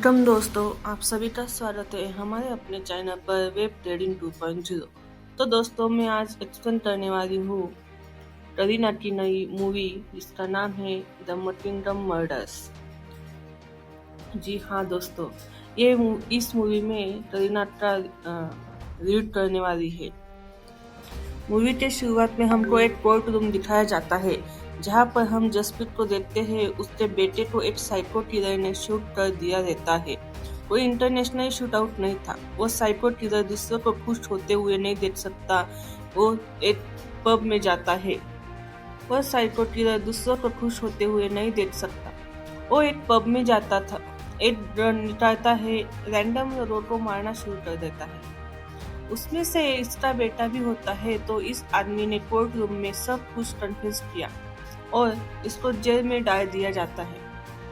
Welcome दोस्तों, आप सभी का स्वागत है हमारे अपने चैनल पर वेब ट्रेडिंग 2.0। तो दोस्तों, मैं आज एक्सप्लेन करने वाली हूँ करीना की नई मूवी जिसका नाम है द मटिंगम मर्डर्स। जी हाँ दोस्तों, इस मूवी में करीना का लीड करने वाली है। मूवी के शुरुआत में हमको एक कोर्ट रूम दिखाया जाता है जहाँ पर हम जसप्रीत को देखते हैं। उसके बेटे को एक साइको किलर ने शूट कर दिया रहता है। कोई इंटरनेशनल शूट आउट नहीं था। वो साइको किलर दूसरों को खुश होते हुए नहीं देख सकता। वो एक पब में जाता है। वह साइको किलर दूसरों को खुश होते हुए नहीं देख सकता। वो एक पब में जाता था, एक गन निकालता है, रैंडम लोगों को मारना शुरू कर देता है। उसमें से इसका बेटा भी होता है। तो इस आदमी ने कोर्ट रूम में सब कुछ कन्फ्यूज किया और इसको जेल में डाल दिया जाता है।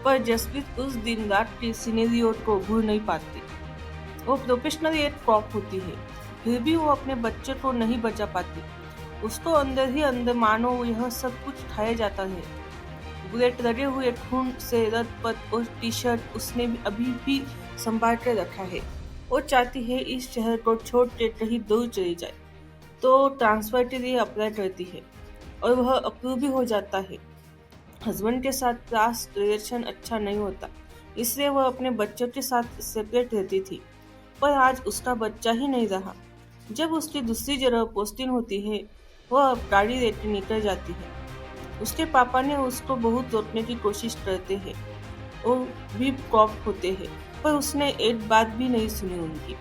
पर जसप्रीत उस दिन रात के सिनेरियो को भूल नहीं पाती। वो प्रोफेशनली एक कॉप होती है, फिर भी वो अपने बच्चे को नहीं बचा पाती। उसको अंदर ही अंदर मानो यह सब कुछ खाया जाता है। बुलेट लगे हुए खून से रतपत और टी शर्ट उसने अभी भी संभाल कर रखा है। वो चाहती है इस शहर को छोड़ के कहीं दूर चली जाए। तो ट्रांसफर के लिए अप्लाई करती है और वह अप्रूव भी हो जाता है। हस्बैंड के साथ पास्ट रिलेशन अच्छा नहीं होता, इसलिए वह अपने बच्चों के साथ सेपरेट रहती थी। पर आज उसका बच्चा ही नहीं रहा। जब उसकी दूसरी जगह पोस्टिंग होती है, वह गाड़ी लेकर निकल जाती है। उसके पापा ने उसको बहुत रोकने की कोशिश करते हैं। वो भी कॉप होते हैं, पर उसने एक बात भी नहीं सुनी उनकी।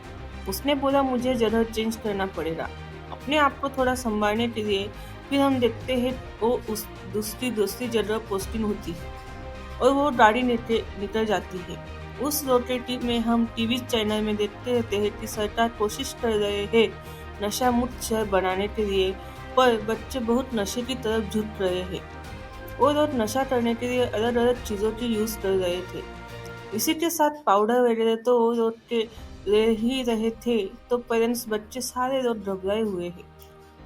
उसने बोला मुझे जगह चेंज करना पड़ेगा अपने आप को थोड़ा संभालने के लिए। फिर हम देखते हैं वो उस दूसरी जगह पोस्टिंग होती है और वो गाड़ी निकल जाती है। उस रोटेटिव में हम टीवी चैनल में देखते रहते हैं कि सरकार कोशिश कर रहे हैं नशा मुक्त शहर बनाने के लिए, पर बच्चे बहुत नशे की तरफ झुक रहे हैं। वो लोग नशा करने के लिए अलग अलग चीज़ों की यूज कर रहे थे। इसी के साथ पाउडर वगैरह तो वो लोग के ले ही रहे थे। तो पेरेंट्स बच्चे सारे लोग घबराए हुए हैं।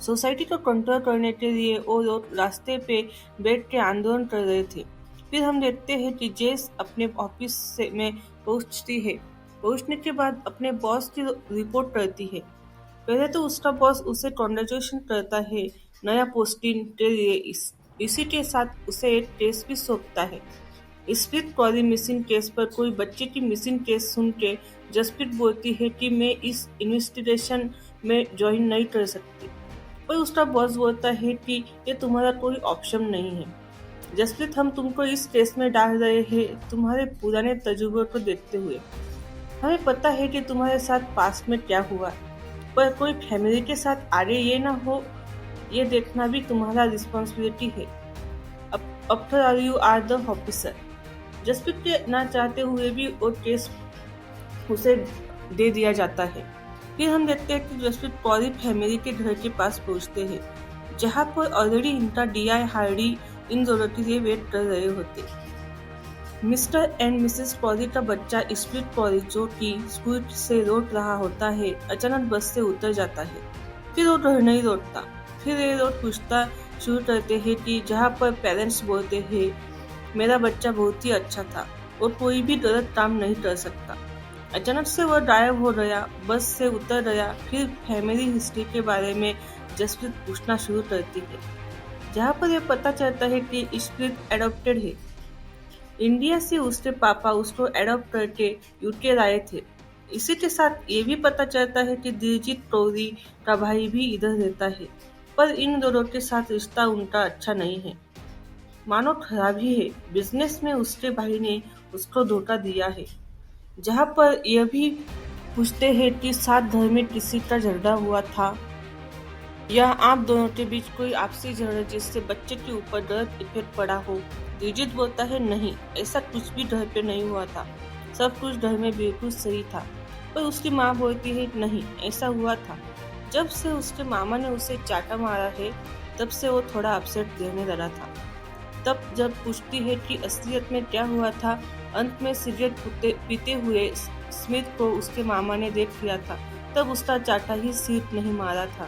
सोसाइटी को कंट्रोल करने के लिए वो लोग रास्ते पे बैठ के आंदोलन कर रहे थे। फिर हम देखते हैं कि जेस अपने ऑफिस में पहुंचती है। पहुंचने के बाद अपने बॉस की रिपोर्ट करती है। पहले तो उसका बॉस उसे कॉन्ग्रेचुलेशन करता है नया पोस्टिंग के लिए। इसी के साथ उसे एक टेस्ट भी सौंपता है। स्प्रीत कॉरी मिसिंग केस पर कोई बच्चे की मिसिंग केस सुन के जसप्रीत बोलती है कि मैं इस इन्वेस्टिगेशन में ज्वाइन नहीं कर सकती। पर उसका बॉस बोलता है कि ये तुम्हारा कोई ऑप्शन नहीं है। जसप्रीत, हम तुमको इस केस में डाल रहे हैं तुम्हारे पुराने तजुर्बे को देखते हुए। हमें पता है कि तुम्हारे साथ पास्ट में क्या हुआ, पर कोई फैमिली के साथ आगे ये ना हो, ये देखना भी तुम्हारा रिस्पॉन्सिबिलिटी है। After all you are the officer. Jaspreet के ना चाहते हुए भी वो केस उसे दे दिया जाता है। फिर हम देखते हैं कि जसप्रीत कौरी फैमिली के घर के पास पहुंचते हैं, जहां पर ऑलरेडी इनका डीआई हार्डी इन दोनों के लिए वेट कर रहे होते। मिस्टर एंड मिसेस कौरी का बच्चा स्प्रीत कौरी, जो कि स्कूल से लौट रहा होता है, अचानक बस से उतर जाता है। फिर वो घर नहीं लौटता। फिर ये लोग पूछता शुरू करते हैं कि जहाँ पर पेरेंट्स बोलते हैं मेरा बच्चा बहुत ही अच्छा था और कोई भी गलत काम नहीं कर सकता। अचानक से वह गायब हो गया, बस से उतर गया। फिर फैमिली हिस्ट्री के बारे में जसप्रीत पूछना शुरू करती है, जहाँ पर यह पता चलता है कि स्प्रीत एडॉप्टेड है। इंडिया से उसके पापा उसको एडॉप्ट करके यूके लाए थे। इसी के साथ ये भी पता चलता है कि दिलजीत कौरी का भाई भी इधर रहता है, पर इन दोनों के साथ रिश्ता उनका अच्छा नहीं है, मानो खराब ही है। बिजनेस में उसके भाई ने उसको धोखा दिया है। जहाँ पर यह भी पूछते हैं कि साथ घर में किसी का झगड़ा हुआ था या आप दोनों के बीच कोई आपसी झगड़ा जिससे बच्चे के ऊपर गलत इफेक्ट पड़ा हो। दिलजीत बोलता है नहीं, ऐसा कुछ भी घर पे नहीं हुआ था, सब कुछ घर में बिल्कुल सही था। पर उसकी माँ बोलती है नहीं, ऐसा हुआ था। जब से उसके मामा ने उसे चाटा मारा है, तब से वो थोड़ा अपसेट रहने लगा था। तब जब पूछती है कि असलियत में क्या हुआ था, अंत में सिगरेट पीते हुए स्मिथ को उसके मामा ने देख लिया था, तब उसका चाटा ही सीट नहीं मारा था।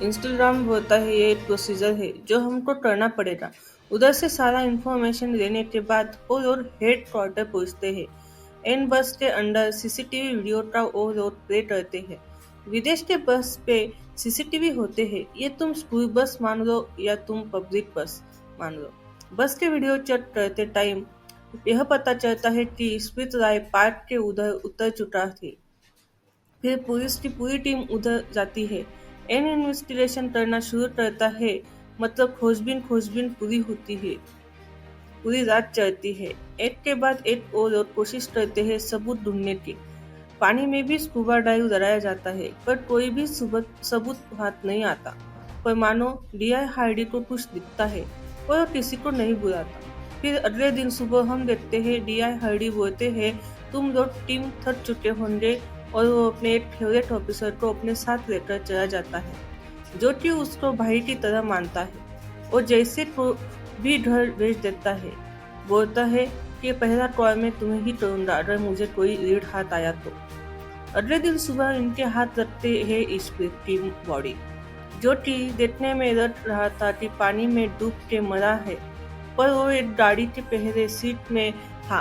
इंस्टाग्राम बोलता है ये एक प्रोसीजर है जो हमको करना पड़ेगा। उधर से सारा इन्फॉर्मेशन लेने के बाद वो लोग हेड क्वार्टर पहुँचते हैं। इन बस के अंदर सीसीटीवी वीडियो का वो रोज प्ले करते हैं। विदेश के बस पे सीसीटीवी होते हैं, ये तुम स्कूल बस मान लो या तुम पब्लिक बस मान लो। बस के वीडियो चेक करते टाइम यह पता चलता है कि स्मिथ राय पार्क के उधर उतर चुका थी। फिर पुलिस की पूरी टीम उधर जाती है, इन्वेस्टिगेशन करना शुरू करता है। मतलब खोजबीन पूरी होती है, पूरी रात चलती है। एक के बाद एक और कोशिश करते हैं सबूत ढूंढने की। पानी में भी स्कूबा डाइव कराया जाता है, पर कोई भी सबूत हाथ नहीं आता। पर मानो डीआई हार्डी को कुछ दिखता है और किसी को नहीं बुलाता। फिर अगले दिन सुबह हम देखते हैं डीआई हार्डी बोलते हैं, तुम लोग टीम थक चुके होंगे, और वो अपने एक फेवरेट ऑफिसर को अपने साथ लेकर चला जाता है, जो कि उसको भाई की तरह मानता है और जैसे को भी घर भेज देता है। बोलता है कि पहला कॉल मैं तुम्हें ही करूंगा अगर मुझे कोई रीढ़ हाथ आया तो। अगले दिन सुबह इनके हाथ रखते हैं स्पिरिट की बॉडी, जो कि देखने में लग रहा था कि पानी में डूब के मरा है, पर वो एक गाड़ी के पहले सीट में था।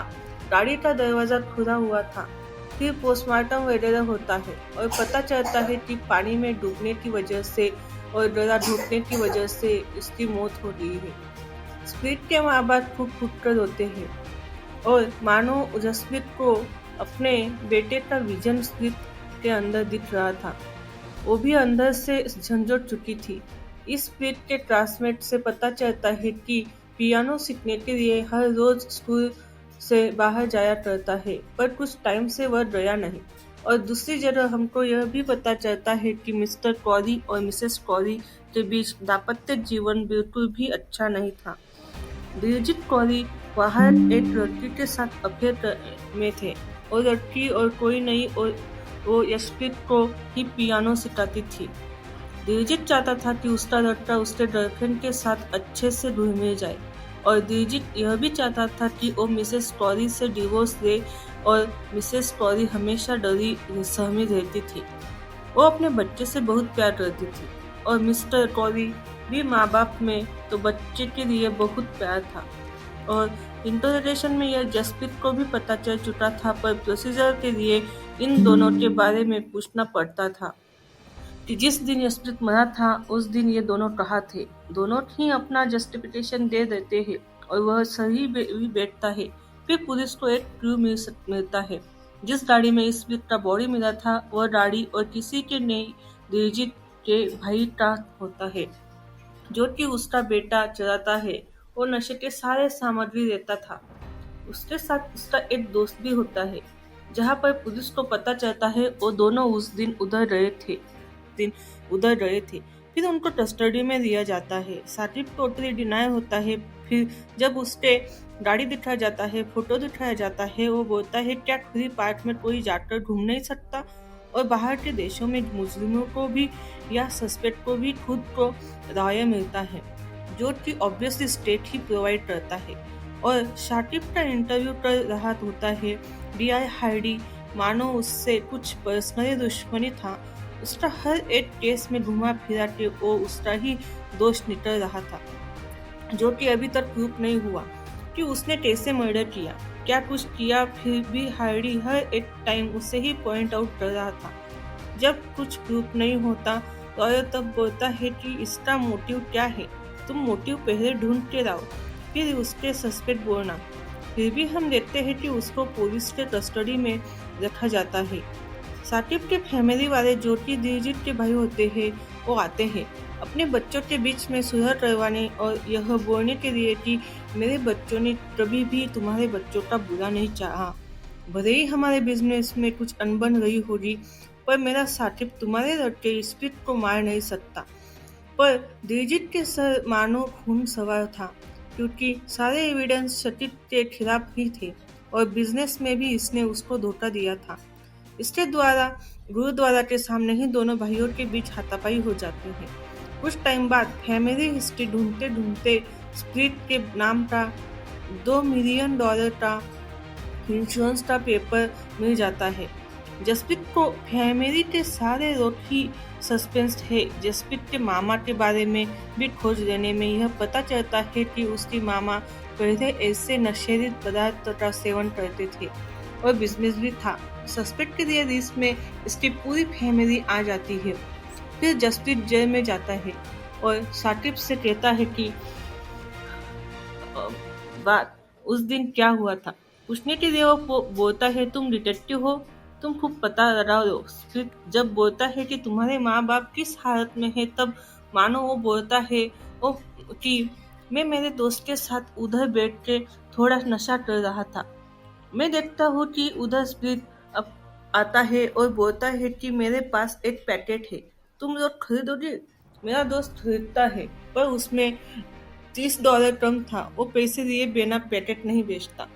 गाड़ी का दरवाजा खुला हुआ था। फिर पोस्टमार्टम वगैरह होता है और पता चलता है कि पानी में डूबने की वजह से और गला घुटने की वजह से इसकी मौत हो गई है। स्पिरिट के माँ बाप खूब कर रोते हैं और मानो जसप्रीत को अपने बेटे का विजन स्पिरिट के अंदर दिख रहा था। वो भी अंदर से झंझट चुकी थी। इस स्पिरिट के क्लासमेट से पता चलता है कि पियानो सीखने के लिए हर रोज स्कूल से बाहर जाया करता है, पर कुछ टाइम से वह गया नहीं। और दूसरी जगह हमको यह भी पता चलता है कि मिस्टर कॉरी और मिसेस कॉरी के बीच दाम्पत्य जीवन बिल्कुल भी अच्छा नहीं था। दिलजीत कौरी बाहर एक लड़की के साथ अफेयर में थे और लड़की और कोई नहीं, और वो यशप्रीत को ही पियानो सिखाती थी। दिलजीत चाहता था कि उसका लड़का उसके गर्लफ्रेंड के साथ अच्छे से घुल मिल जाए, और दिलजीत यह भी चाहता था कि वो मिसेस कौरी से डिवोर्स ले, और मिसेस कौरी हमेशा डरी सहमी रहती थी। वो अपने बच्चे से बहुत प्यार करती थी और मिस्टर कौरी भी माँ बाप में तो बच्चे के लिए बहुत प्यार था। और इंटरोगेशन में यह जसप्रीत को भी पता चल चुका था, पर प्रोसीजर के लिए इन दोनों के बारे में पूछना पड़ता था कि जिस दिन जसप्रीत मरा था उस दिन ये दोनों कहाँ थे। दोनों ही अपना जस्टिफिकेशन दे देते हैं और वह सही भी बैठता है। फिर पुलिस को एक क्लू मिलता है। जिस गाड़ी में जसप्रीत का बॉडी मिला था वह गाड़ी और किसी के नहीं दिलजीत के भाई का होता है, जो कि उसका बेटा चलाता है और नशे के सारे सामग्री देता था। उसके साथ उसका एक दोस्त भी होता है। जहाँ पर पुलिस को पता चलता है वो दोनों उस दिन उधर गए थे। फिर उनको कस्टडी में लिया जाता है। साकिब टोटली डिनाय होता है। फिर जब उसके गाड़ी दिखाया जाता है, फोटो दिखाया जाता है, वो बोलता है क्या खुली पार्क में कोई जाकर घूम नहीं सकता, और बाहर के देशों में मुस्लिमों को भी या सस्पेक्ट को भी खुद को राय मिलता है, जो कि ऑब्वियसली स्टेट ही प्रोवाइड करता है। और शाकिब का इंटरव्यू कर रहा होता है डीआई हार्डी, मानो उससे कुछ पर्सनली दुश्मनी था। उसका हर एक केस में घुमा फिरा के वो उसका ही दोष निकल रहा था, जो कि अभी तक प्रूफ नहीं हुआ कि उसने कैसे मर्डर किया, क्या कुछ किया। फिर भी हार्डी हर एक टाइम उसे ही पॉइंट आउट कर रहा था। जब कुछ प्रूफ नहीं होता तो तब बोलता है कि इसका मोटिव क्या है, तुम मोटिव पहले ढूंढ के लाओ, फिर उसके सस्पेक्ट बोलना। फिर भी हम देखते हैं कि उसको पुलिस के कस्टडी में रखा जाता है। साकिब के फैमिली वाले, जो कि दिलजीत के भाई होते हैं, वो आते हैं अपने बच्चों के बीच में सुलह करवाने और यह बोलने के लिए कि मेरे बच्चों ने कभी भी तुम्हारे बच्चों का बुरा नहीं चाहा। भले ही हमारे बिजनेस में कुछ अनबन रही होगी, पर मेरा साकिब तुम्हारे लड़के स्पिरिट को मार नहीं सकता। पर दिलजीत के सर मानो खून सवार था, क्योंकि सारे एविडेंस साकिब के खिलाफ ही थे और बिजनेस में भी इसने उसको धोखा दिया था। इसके द्वारा गुरुद्वारा के सामने ही दोनों भाइयों के बीच हाथापाई हो जाती है। कुछ टाइम बाद फैमिली हिस्ट्री ढूंढते ढूंढते स्पिरिट के नाम का $2 मिलियन का इंश्योरेंस का पेपर मिल जाता है। जसप्रीत को फैमिली के सारे लोग ही सस्पेंस है। जसप्रीत के मामा के बारे में भी खोज लेने में यह पता चलता है कि उसकी मामा पहले ऐसे नशीले पदार्थ का सेवन करते थे और बिजनेस भी था। सस्पेक्ट के लिए लिस्ट में इसकी पूरी फैमिली आ जाती है। फिर जसप्रीत जेल में जाता है और साकिब से कहता है कि अ, बात उस दिन क्या हुआ था। पूछने के लिए वो बोलता है तुम डिटेक्टिव हो, तुम खूब पता लगा लो। फिर जब बोलता है कि तुम्हारे माँ बाप किस हालत में है, तब मानो वो बोलता है वो कि मैं मेरे दोस्त के साथ उधर बैठ के थोड़ा नशा कर रहा था। मैं देखता हूँ कि उधर स्प्रिट अब आता है और बोलता है कि मेरे पास एक पैकेट है, तुम लोग खरीदोगे। मेरा दोस्त खरीदता है, पर उसमें $30 कम था। वो पैसे दिए बिना पैकेट नहीं बेचता।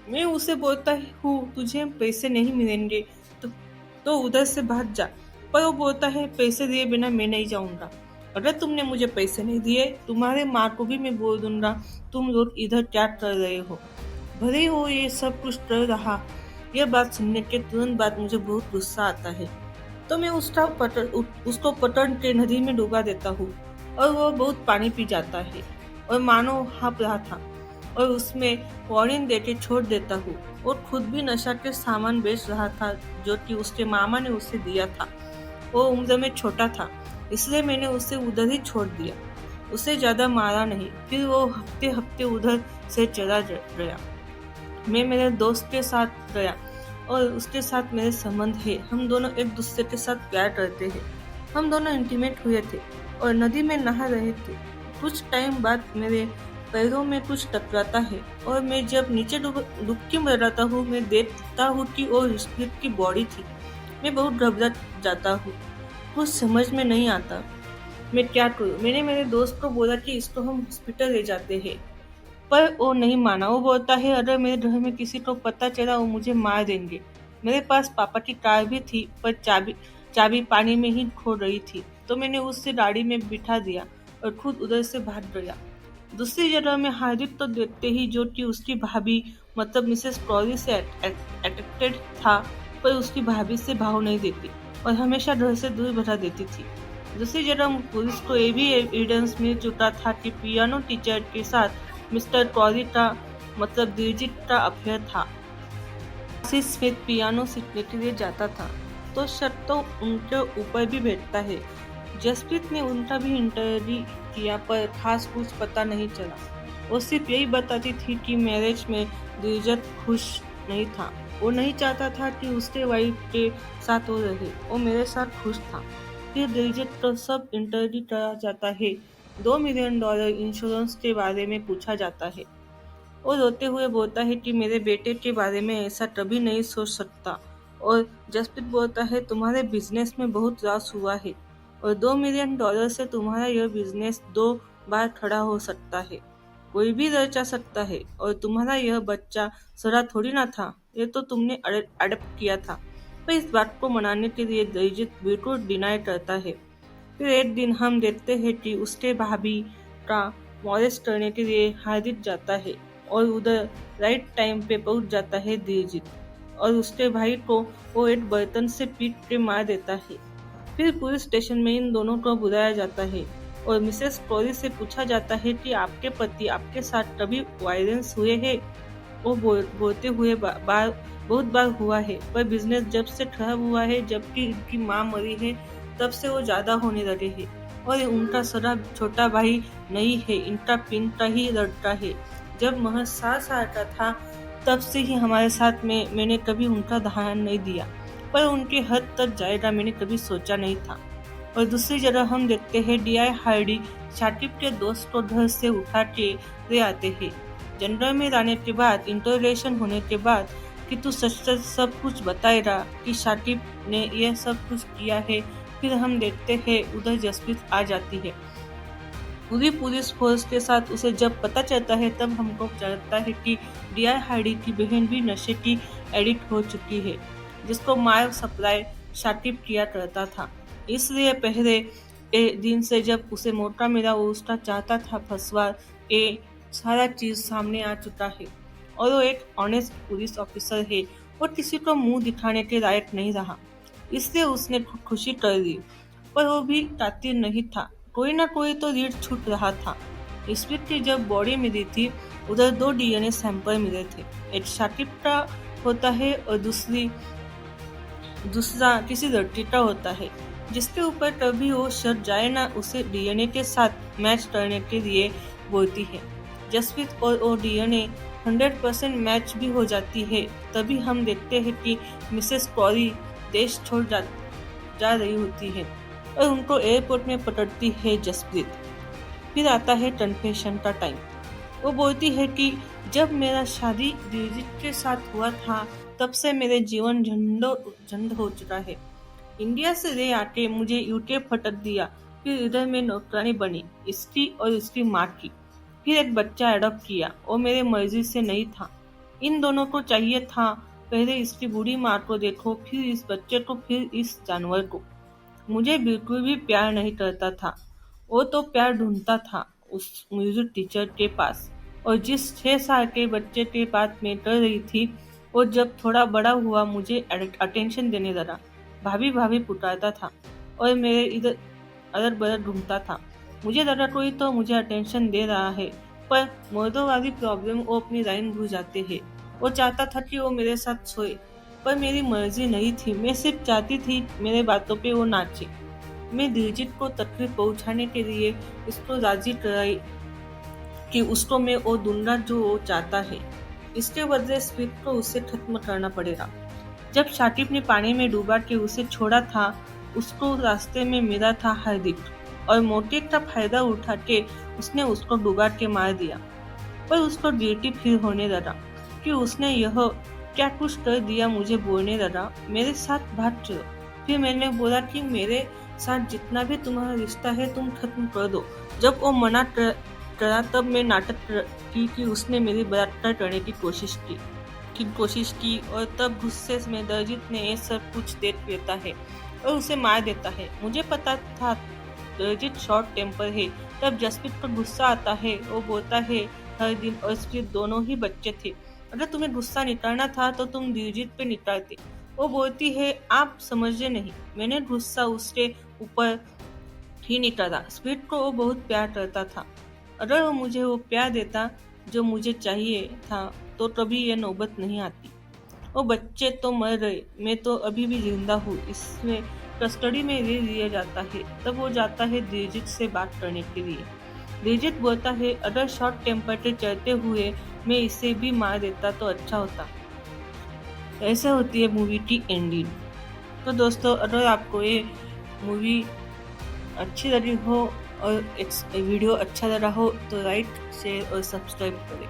मैं उसे बोलता हूँ तुझे पैसे नहीं मिलेंगे तो, उधर से भाग जा। पर वो बोलता है पैसे दिए बिना मैं नहीं जाऊंगा। अगर तुमने मुझे पैसे नहीं दिए, तुम्हारे माँ को भी मैं बोल दूंगा तुम लोग इधर क्या कर रहे हो। भले ही वो ये सब कुछ कर रहा। यह बात सुनने के तुरंत बाद मुझे बहुत गुस्सा आता है, तो मैं उसको पकड़ के नदी में डुबा देता हूँ और वो बहुत पानी पी जाता है और मानो हाँप रहा था और उसमें वार्निंग देके छोड़ देता हूँ। और खुद भी नशा के सामान बेच रहा था जो कि उसके मामा ने उसे दिया था। वो उम्र में छोटा था, इसलिए मैंने उसे उधर ही छोड़ दिया। उसे ज्यादा मारा नहीं। फिर वो हफ्ते हफ्ते उधर से चला गया। मैं मेरे दोस्त के साथ गया और उसके साथ मेरे संबंध है। हम दोनों एक दूसरे के साथ प्यार करते हैं। हम दोनों इंटीमेट हुए थे और नदी में नहा रहे थे। कुछ टाइम बाद मेरे पैरों में कुछ टकराता है और मैं जब नीचे डुबकी लगाता हूँ, मैं देखता हूँ कि वो ऋषित की बॉडी थी। मैं बहुत घबरा जाता हूँ। कुछ समझ में नहीं आता मैं क्या करूँ। मैंने मेरे दोस्त को बोला कि इसको हम हॉस्पिटल ले जाते हैं, पर वो नहीं माना। वो बोलता है अगर मेरे घर में किसी को पता चला वो मुझे मार देंगे। मेरे पास पापा की कार भी थी, पर चाबी पानी में ही खो रही थी, तो मैंने उससे गाड़ी में बिठा दिया और खुद उधर से भाग गया। दूसरी जगह में हार्दिक तो देखते ही, जो कि उसकी भाभी मतलब मिसेस क्रॉली से अट्रैक्टेड था, पर उसकी भाभी से भाव नहीं देती और हमेशा घर से दूर भगा देती थी। दूसरी जगह पुलिस को ये भी एविडेंस मिल चुका था कि पियानो टीचर के साथ मिस्टर क्रॉली का मतलब दिलजीत का अफेयर था। आशीष स्मिथ पियानो सीखने के लिए जाता था, तो शक तो उनके ऊपर भी बैठता है। जसप्रीत ने उनका भी इंटरव्यू किया, पर खास कुछ पता नहीं चला। वो सिर्फ यही बताती थी कि मैरिज में दिलजीत खुश नहीं था। वो नहीं चाहता था कि उसके वाइफ के साथ वो रहे। वो मेरे साथ खुश था। फिर दिलजीत को सब इंटरव्यू करा जाता है। $2 मिलियन इंश्योरेंस के बारे में पूछा जाता है। वो रोते हुए बोलता है कि मेरे बेटे के बारे में ऐसा कभी नहीं सोच सकता। और जसप्रीत बोलता है तुम्हारे बिजनेस में बहुत लॉस हुआ है और $2 मिलियन से तुम्हारा यह बिजनेस 2 बार खड़ा हो सकता है। कोई भी रह जा सकता है और तुम्हारा यह बच्चा सड़ा थोड़ी ना था, ये तो तुमने अडप्ट किया था। पर इस बात को मनाने के लिए दिलजीत बिल्कुल डिनाई करता है। फिर एक दिन हम देखते हैं कि उसके भाभी का मॉलेस्ट करने के लिए हार्दिक जाता है और उधर राइट टाइम पे पहुंच जाता है दिलजीत और उसके भाई को वो एक बर्तन से पीट के मार देता है। फिर पुलिस स्टेशन में इन दोनों को बुलाया जाता है और मिसेस क्रॉली से पूछा जाता है कि आपके पति आपके साथ कभी वायलेंस हुए हैं। वो बोलते हुए बहुत बार हुआ है, पर बिजनेस जब से खराब हुआ है, जबकि उनकी माँ मरी है, तब से वो ज्यादा होने लगे है। और उनका सगा छोटा भाई नहीं है, इनका पिन का ही लड़का है। जब महज 7 साल का था, तब से ही हमारे साथ में मैंने कभी उनका ध्यान नहीं दिया, पर उनके हद तक जाएगा मैंने कभी सोचा नहीं था। और दूसरी जगह हम देखते हैं डीआई हार्डी शाकिब के दोस्त को घर से उठा के ले आते हैं। जनरल में लाने के बाद इंटरोगेशन होने के बाद कि तू सच सच सब कुछ बताएगा कि शाकिब ने यह सब कुछ किया है। फिर हम देखते हैं उधर जसप्रीत आ जाती है पूरी पुलिस फोर्स के साथ। उसे जब पता चलता है तब हमको लगता है कि डीआई हार्डी की बहन भी नशे की एडिक्ट हो चुकी है, जिसको मार सप्लाई शाकिब किया करता था। इसलिए पहले दिन से जब उसे मौका मिला वो उसका चाहता था फंसवा। ये सारा चीज सामने आ चुका है और वो एक ऑनेस्ट पुलिस ऑफिसर है और किसी को मुंह दिखाने के लायक नहीं रहा, इसलिए उसने खुशी कर ली। पर वो भी कातिल नहीं था, कोई ना कोई तो रीढ़ छूट रहा था। स्मिथ की जब बॉडी मिली थी, उधर 2 डीएनए सैंपल मिले थे, एक शाकिब का होता है और दूसरा किसी लड़की का होता है जिसके ऊपर कभी वो शर्ट जाए ना उसे डीएनए के साथ मैच करने के लिए बोलती है। जसप्रीत और वो डीएनए 100% मैच भी हो जाती है। तभी हम देखते हैं कि मिसेस कौरी देश छोड़ जा रही होती है और उनको एयरपोर्ट में पकड़ती है जसप्रीत। फिर आता है कन्फेशन का टाइम। वो बोलती है कि जब मेरा शादी दिलजीत के साथ हुआ था तब से मेरे जीवन झंड हो चुका है। इंडिया से ले आके मुझे यूके फटक दिया, फिर इधर मैं नौकरानी बनी इसकी और इसकी माँ की। फिर एक बच्चा एडॉप्ट किया, वो मेरे मर्जी से नहीं था। इन दोनों को चाहिए था पहले इसकी बूढ़ी माँ को देखो, फिर इस बच्चे को, फिर इस जानवर को। मुझे बिल्कुल भी प्यार नहीं करता था। वो तो प्यार ढूंढता था उस म्यूजिक टीचर के पास, और जिस 6 साल के बच्चे के बात में कर रही थी वो जब थोड़ा बड़ा हुआ मुझे अटेंशन देने लगा। भाभी भाभी पुकारता था और मेरे इधर अदर बदर ढूंढता था। मुझे लगा कोई तो मुझे अटेंशन दे रहा है, पर मर्दों वाली प्रॉब्लम वो अपनी लाइन भूल जाते हैं। वो चाहता था कि वो मेरे साथ सोए, पर मेरी मर्जी नहीं थी। मैं सिर्फ चाहती थी मेरे बातों पे वो नाचे। मैं दिलजीत को तकलीफ पहुंचाने के लिए इसको राजी कराई कि उसको मैं वो दूंगा जो वो चाहता है। इसके बदले स्पीड को उसे खत्म करना पड़ेगा। जब शाकिब ने पानी में डूबा के उसे छोड़ा था, उसको रास्ते में मिला था हार्दिक, और मौके का फायदा उठा के उसने उसको डूबा के मार दिया। पर उसको गिल्टी फील होने लगा कि उसने यह क्या कुछ कर दिया। मुझे बोलने लगा, मेरे साथ भाग चलो। फिर मैंने बोला कि मेरे साथ जितना भी तुम्हारा रिश्ता है तुम खत्म कर दो। जब वो मना करा तब मैं नाटक की कि उसने मेरी बलात्कार करने की कोशिश की और तब गुस्से में दिलजीत ने ये सब कुछ देख लेता है और उसे मार देता है। मुझे पता था दिलजीत शॉर्ट टेम्पर है। तब जसप्रीत को गुस्सा आता है। वो बोलता है हर दिन और स्प्रीत दोनों ही बच्चे थे। अगर तुम्हें गुस्सा निकालना था तो तुम दिलजीत पे निकालते। वो बोलती है आप समझे नहीं, मैंने गुस्सा उसके ऊपर ही निकाला। स्प्रीत को वो बहुत प्यार करता था। अगर वो मुझे वो प्यार देता जो मुझे चाहिए था तो कभी ये नौबत नहीं आती। वो बच्चे तो मर गए, मैं तो अभी भी जिंदा हूँ। इसमें कस्टडी में ले लिया जाता है। तब वो जाता है दिलजीत से बात करने के लिए। दिलजीत बोलता है अगर शॉर्ट टेम्पर के चलते हुए मैं इसे भी मार देता तो अच्छा होता। ऐसे होती है मूवी की एंडिंग। तो दोस्तों, अगर आपको ये मूवी अच्छी लगी हो और वीडियो अच्छा लगा हो तो लाइक, शेयर और सब्सक्राइब करें।